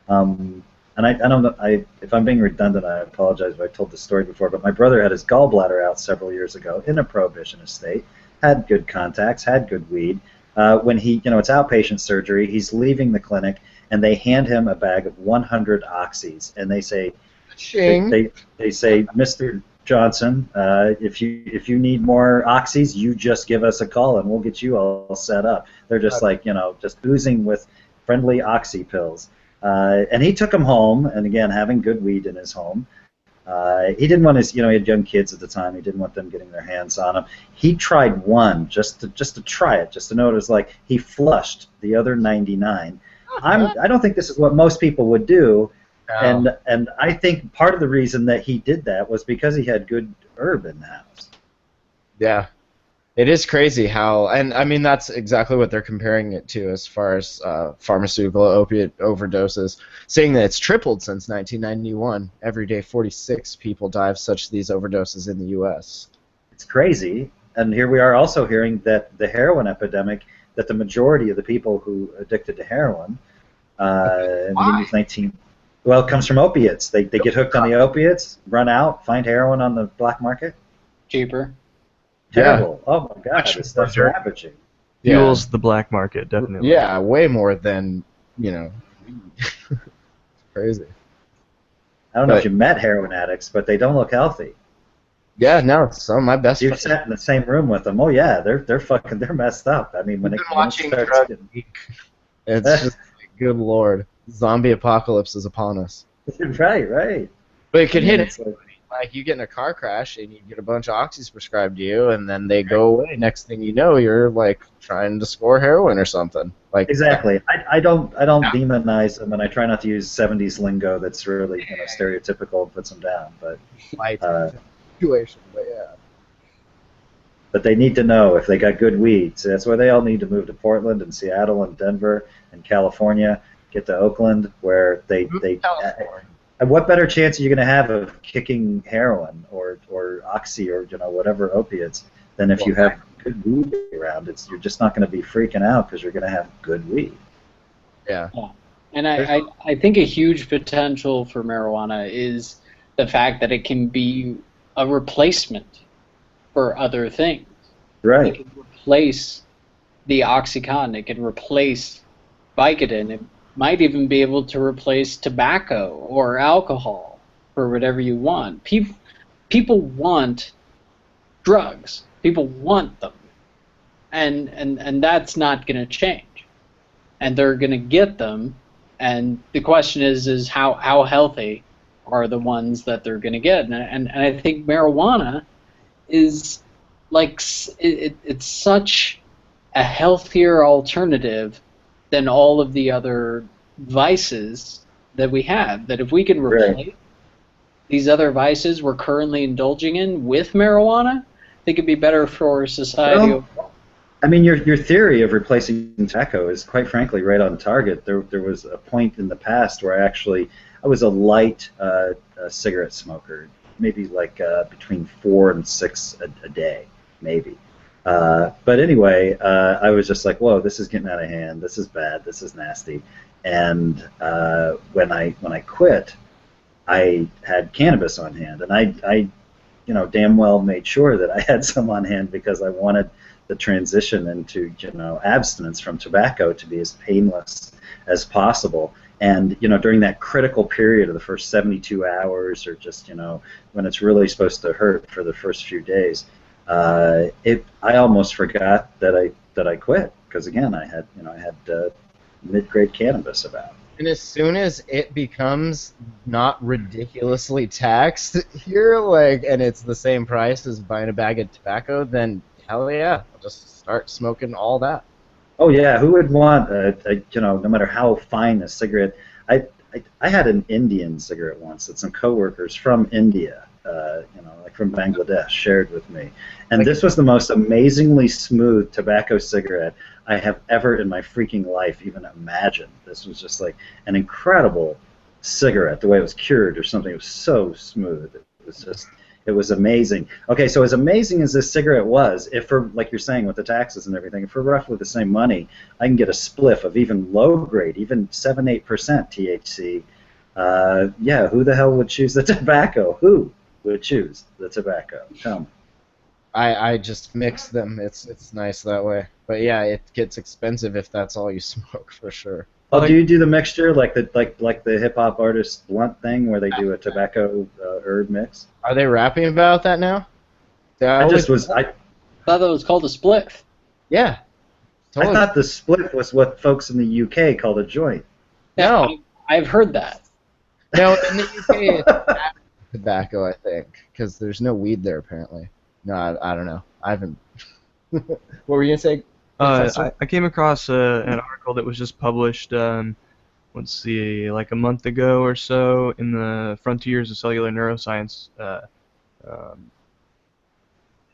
And I don't know. If I'm being redundant, I apologize if I told this story before. But my brother had his gallbladder out several years ago in a prohibitionist state. Had good contacts, had good weed. When he, it's outpatient surgery, he's leaving the clinic, and they hand him a bag of 100 oxys, and they say, Ching. they say, Mr. Johnson, if you need more oxys, you just give us a call, and we'll get you all set up. They're just just oozing with friendly oxy pills. And he took them home, and again, having good weed in his home. He didn't want his, he had young kids at the time. He didn't want them getting their hands on them. He tried one just to try it, just to know what it was like. He flushed the other 99. I don't think this is what most people would do, No. and I think part of the reason that he did that was because he had good herb in the house. Yeah. It is crazy how, and I mean, that's exactly what they're comparing it to as far as pharmaceutical opiate overdoses, saying that it's tripled since 1991. Every day, 46 people die of such these overdoses in the U.S. It's crazy, and here we are also hearing that the heroin epidemic, that the majority of the people who addicted to heroin, in the beginning of 19, well, it comes from opiates. They get hooked on the opiates, run out, find heroin on the black market. Cheaper. Terrible. Oh my God, Much this stuff's larger. ravaging. Fuels the black market, definitely. Yeah, way more than, weed. It's crazy. I don't know if But- you met heroin addicts, but they don't look healthy. Yeah, no, some of my best You've friends. sat in the same room with them. Oh yeah, they're messed up. I mean, when We've it been watching starts Drug getting, Week. It's just like, good lord, zombie apocalypse is upon us. right. But it could I mean, hit it's it. Like you get in a car crash and you get a bunch of oxys prescribed to you, and then they go away. Next thing you know, you're like trying to score heroin or something. Like Exactly. I don't demonize them, and I try not to use 70s lingo that's really stereotypical and puts them down. But light Uh, situation. But yeah. but they need to know if they got good weed. So that's why they all need to move to Portland and Seattle and Denver and California. Get to Oakland, where they California. what better chance are you going to have of kicking heroin or oxy or whatever opiates than if you have good weed around? You're just not going to be freaking out because you're going to have good weed. Yeah. And I think a huge potential for marijuana is the fact that it can be a replacement for other things. It Right. can replace the OxyContin. It can replace Vicodin. It might even be able to replace tobacco or alcohol or whatever you want. People want drugs. People want them. And that's not going to change. And they're going to get them. And the question is how healthy are the ones that they're going to get? And I think marijuana is like it's such a healthier alternative than all of the other vices that we have. That if we can replace these other vices we're currently indulging in with marijuana, I think it'd be better for society. Well, I mean, your theory of replacing tobacco is quite frankly right on target. There was a point in the past where I was a light cigarette smoker, maybe like between 4 and 6 a day, maybe. But anyway, I was just like, whoa, this is getting out of hand. This is bad. This is nasty. And when I quit, I had cannabis on hand, and I damn well made sure that I had some on hand because I wanted the transition into abstinence from tobacco to be as painless as possible. And during that critical period of the first 72 hours, or just when it's really supposed to hurt for the first few days, I almost forgot that I quit because again I had mid-grade cannabis about. And as soon as it becomes not ridiculously taxed here, and it's the same price as buying a bag of tobacco, then hell yeah, I'll just start smoking all that. Oh yeah, who would want no matter how fine a cigarette? I had an Indian cigarette once that some coworkers from India, like from Bangladesh, shared with me, and this was the most amazingly smooth tobacco cigarette I have ever in my freaking life even imagined. This was just like an incredible cigarette, the way it was cured or something. It was so smooth. It was amazing. Okay, so as amazing as this cigarette was, if for, like you're saying, with the taxes and everything, if for roughly the same money, I can get a spliff of even low grade, even 7-8% THC. Yeah, who the hell would choose the tobacco? Who would choose the tobacco? Tell me. I just mix them. It's nice that way. But yeah, it gets expensive if that's all you smoke for sure. Oh, do you do the mixture like the hip hop artist Blunt thing where they do a tobacco herb mix? Are they rapping about that now? I thought that was called a spliff. Yeah. Totally. I thought the spliff was what folks in the UK called a joint. No. I've heard that. No, in the UK it's tobacco, I think, because there's no weed there apparently. No, I don't know. I haven't. What were you gonna say? I came across an article that was just published, let's see, like a month ago or so in the Frontiers of Cellular Neuroscience.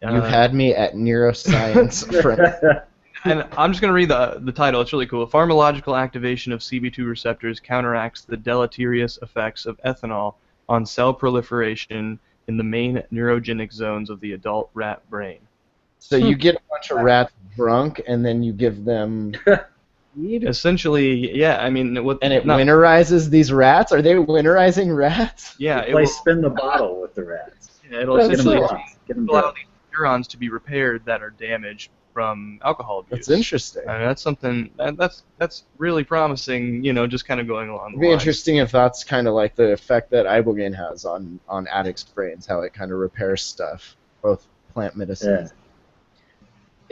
You had me at neuroscience. And I'm just going to read the title. It's really cool. Pharmacological activation of CB2 receptors counteracts the deleterious effects of ethanol on cell proliferation in the main neurogenic zones of the adult rat brain. So you get a bunch of rats drunk, and then you give them weed? Essentially, yeah. I mean, and it winterizes these rats? Are they winterizing rats? Yeah. It will spin the bottle with the rats. Yeah, it'll essentially allow these neurons to be repaired that are damaged from alcohol abuse. That's interesting. I mean, that's something that's really promising. Just kind of going along. It'd be interesting if that's kind of like the effect that ibogaine has on addicts' brains, how it kind of repairs stuff, both plant medicines. Yeah.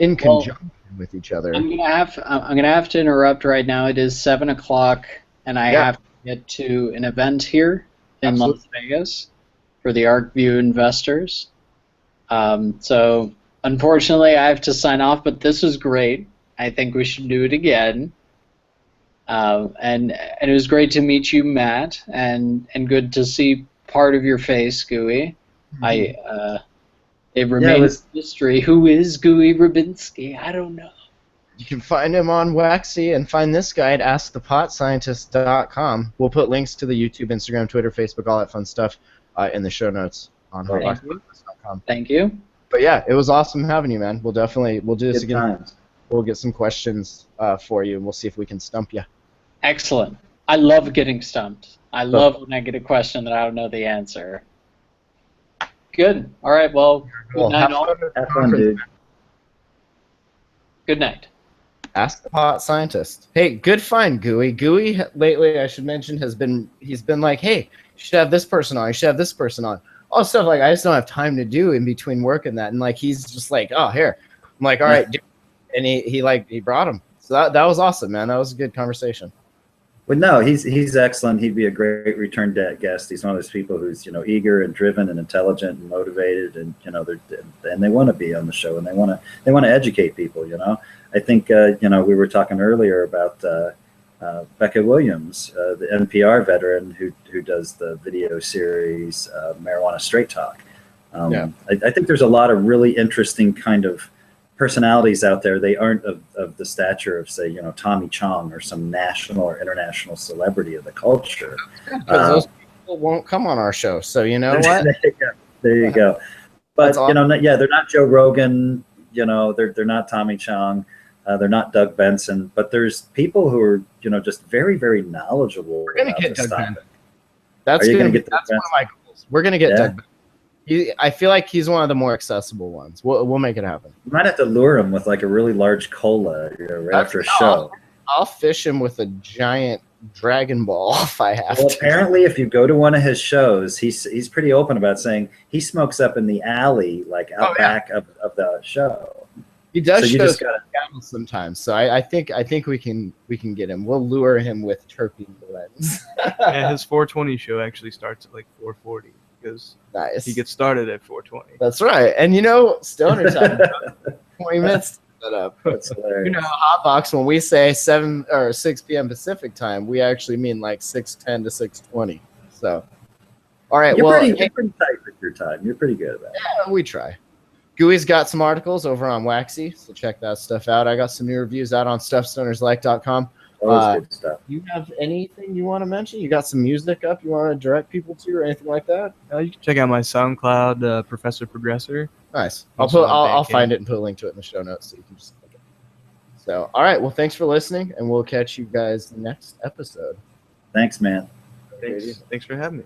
In conjunction with each other. I'm gonna have to interrupt right now. It is 7 o'clock, and I have to get to an event here in Las Vegas for the ArcView investors. So unfortunately, I have to sign off. But this was great. I think we should do it again. And it was great to meet you, Matt, and good to see part of your face, Gooey. Mm-hmm. It remains a mystery. Who is Gooey Rabinski? I don't know. You can find him on Waxy and find this guy at AskThePotScientist.com. We'll put links to the YouTube, Instagram, Twitter, Facebook, all that fun stuff in the show notes on HotBoxPodcast.com. Thank you. But yeah, it was awesome having you, man. We'll do this again. Times. We'll get some questions for you, and we'll see if we can stump you. Excellent. I love getting stumped. I love when I get a question that I don't know the answer. Good. All right. Well, good night, all. Have fun, dude. Good night. Ask the Pot Scientist. Hey, good find, Gooey. Gooey lately, I should mention, he's been like, hey, you should have this person on. You should have this person on. All stuff like I just don't have time to do in between work and that. And like he's just like, oh, here. I'm like, all right, dude. And he brought him. So that was awesome, man. That was a good conversation. Well, no, he's excellent. He'd be a great return guest. He's one of those people who's eager and driven and intelligent and motivated, and they want to be on the show, and they want to educate people. I think we were talking earlier about Becca Williams, the NPR veteran who does the video series Marijuana Straight Talk. I think there's a lot of really interesting kind of personalities out there. They aren't of the stature of, say, Tommy Chong or some national or international celebrity of the culture. Because those people won't come on our show. So you know what? There you go. But they're not Joe Rogan. They're not Tommy Chong. They're not Doug Benson. But there's people who are just very, very knowledgeable. We're gonna get Doug Benson. That's one of my goals. We're gonna get Doug Benson. I feel like he's one of the more accessible ones. We'll make it happen. You might have to lure him with like a really large cola right after a show. I'll fish him with a giant Dragon Ball if I have to. Apparently, if you go to one of his shows, he's pretty open about saying he smokes up in the alley, like out back of the show. He does shows sometimes, so I think we can get him. We'll lure him with terpene blends. Yeah, his 420 show actually starts at like 4:40 because he gets started at 4:20. That's right, and Stoner Time, 20 minutes to set up. That's hilarious. Hotbox, when we say 7 or 6 p.m. Pacific time, we actually mean like 6:10 to 6:20. So, all right, you're pretty tight with your time. You're pretty good about it. Yeah, we try. Gooey's got some articles over on Waxy, so check that stuff out. I got some new reviews out on stuffstonerslike.com. Good stuff. You have anything you want to mention? You got some music up you want to direct people to or anything like that? You can check out my SoundCloud, Professor Progressor. Nice. I'll find it and put a link to it in the show notes so you can just look at it. So, all right. Well, thanks for listening, and we'll catch you guys next episode. Thanks, man. Thanks for having me.